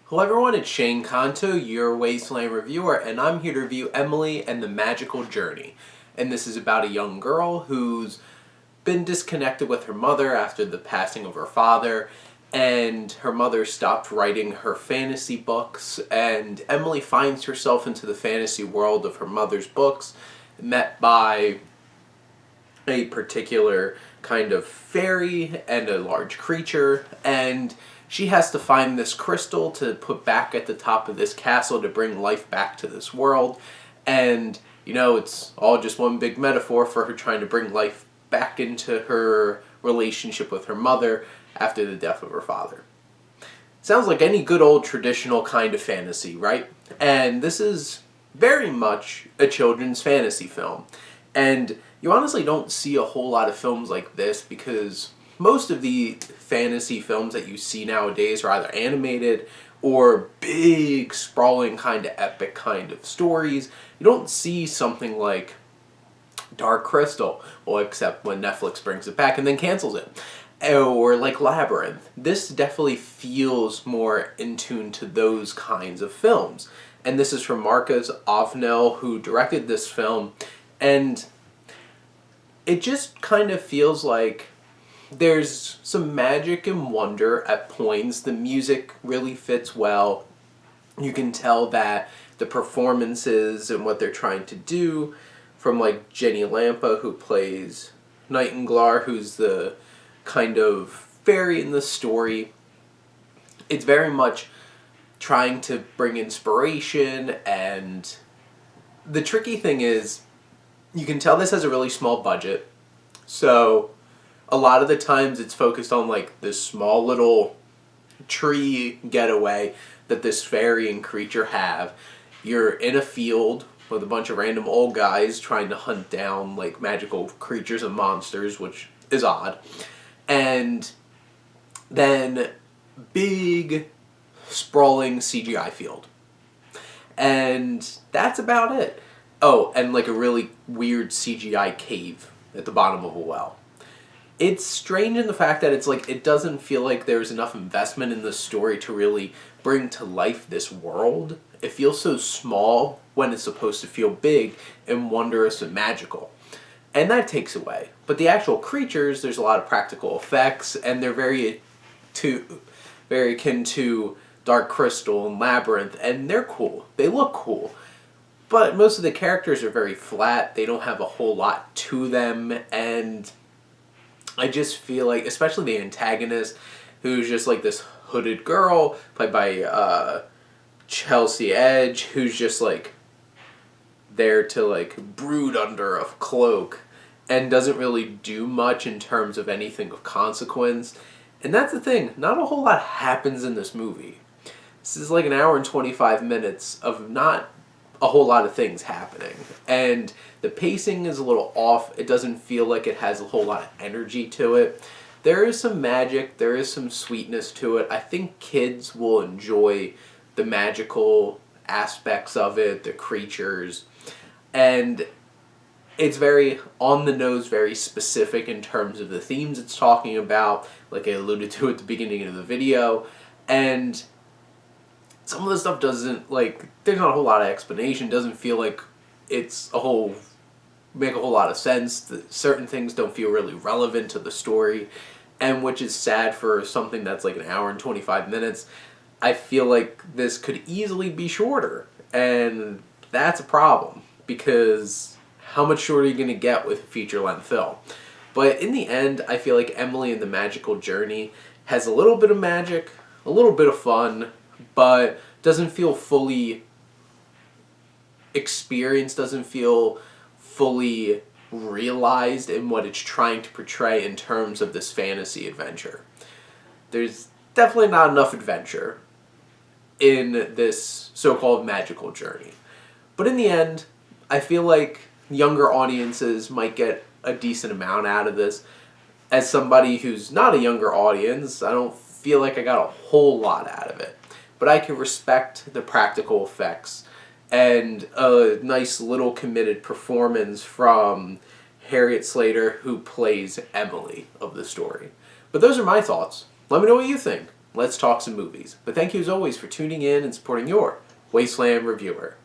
Hello everyone, it's Shane Kanto, your Wasteland reviewer, and I'm here to review Emily and the Magical Journey. And this is about a young girl who's been disconnected with her mother after the passing of her father, and her mother stopped writing her fantasy books, and Emily finds herself into the fantasy world of her mother's books, met by a particular kind of fairy and a large creature, and she has to find this crystal to put back at the top of this castle to bring life back to this world. And, it's all just one big metaphor for her trying to bring life back into her relationship with her mother after the death of her father. Sounds like any good old traditional kind of fantasy, right? And this is very much a children's fantasy film. And you honestly don't see a whole lot of films like this because most of the fantasy films that you see nowadays are either animated or big, sprawling, kind of epic kind of stories. You don't see something like Dark Crystal, well, except when Netflix brings it back and then cancels it. Or like Labyrinth. This definitely feels more in tune to those kinds of films. And this is from Marcus Ovnell, who directed this film. And it just kind of feels like there's some magic and wonder at points. The music really fits well. You can tell that the performances and what they're trying to do, from like Jenny Lampa, who plays Nightingale, who's the kind of fairy in the story, it's very much trying to bring inspiration. And the tricky thing is, you can tell this has a really small budget, so a lot of the times it's focused on like this small little tree getaway that this fairy and creature have. You're in a field with a bunch of random old guys trying to hunt down like magical creatures and monsters, which is odd. And then big sprawling CGI field. And that's about it. Oh, and like a really weird CGI cave at the bottom of a well. It's strange in the fact that it's like it doesn't feel like there's enough investment in the story to really bring to life this world. It feels so small when it's supposed to feel big and wondrous and magical. And that takes away. But the actual creatures, there's a lot of practical effects, and they're very akin to Dark Crystal and Labyrinth, and they're cool. They look cool. But most of the characters are very flat. They don't have a whole lot to them, and I just feel like, especially the antagonist, who's just like this hooded girl, played by Chelsea Edge, who's just like there to like brood under a cloak and doesn't really do much in terms of anything of consequence. And that's the thing, not a whole lot happens in this movie. This is like an hour and 25 minutes of not a whole lot of things happening. And the pacing is a little off. It doesn't feel like it has a whole lot of energy to it. There is some magic, there is some sweetness to it. I think kids will enjoy the magical aspects of it, the creatures. And it's very on the nose, very specific in terms of the themes it's talking about, like I alluded to at the beginning of the video. And some of the stuff doesn't, like, there's not a whole lot of explanation, doesn't feel like it's make a whole lot of sense. Certain things don't feel really relevant to the story, and which is sad for something that's like an hour and 25 minutes. I feel like this could easily be shorter, and that's a problem, because how much shorter are you going to get with a feature-length film? But in the end, I feel like Emily and the Magical Journey has a little bit of magic, a little bit of fun, but doesn't feel fully experienced, doesn't feel fully realized in what it's trying to portray in terms of this fantasy adventure. There's definitely not enough adventure in this so-called magical journey. But in the end, I feel like younger audiences might get a decent amount out of this. As somebody who's not a younger audience, I don't feel like I got a whole lot out of it. But I can respect the practical effects and a nice little committed performance from Harriet Slater, who plays Emily of the story. But those are my thoughts. Let me know what you think. let's talk some movies. But thank you as always for tuning in and supporting your Wasteland reviewer.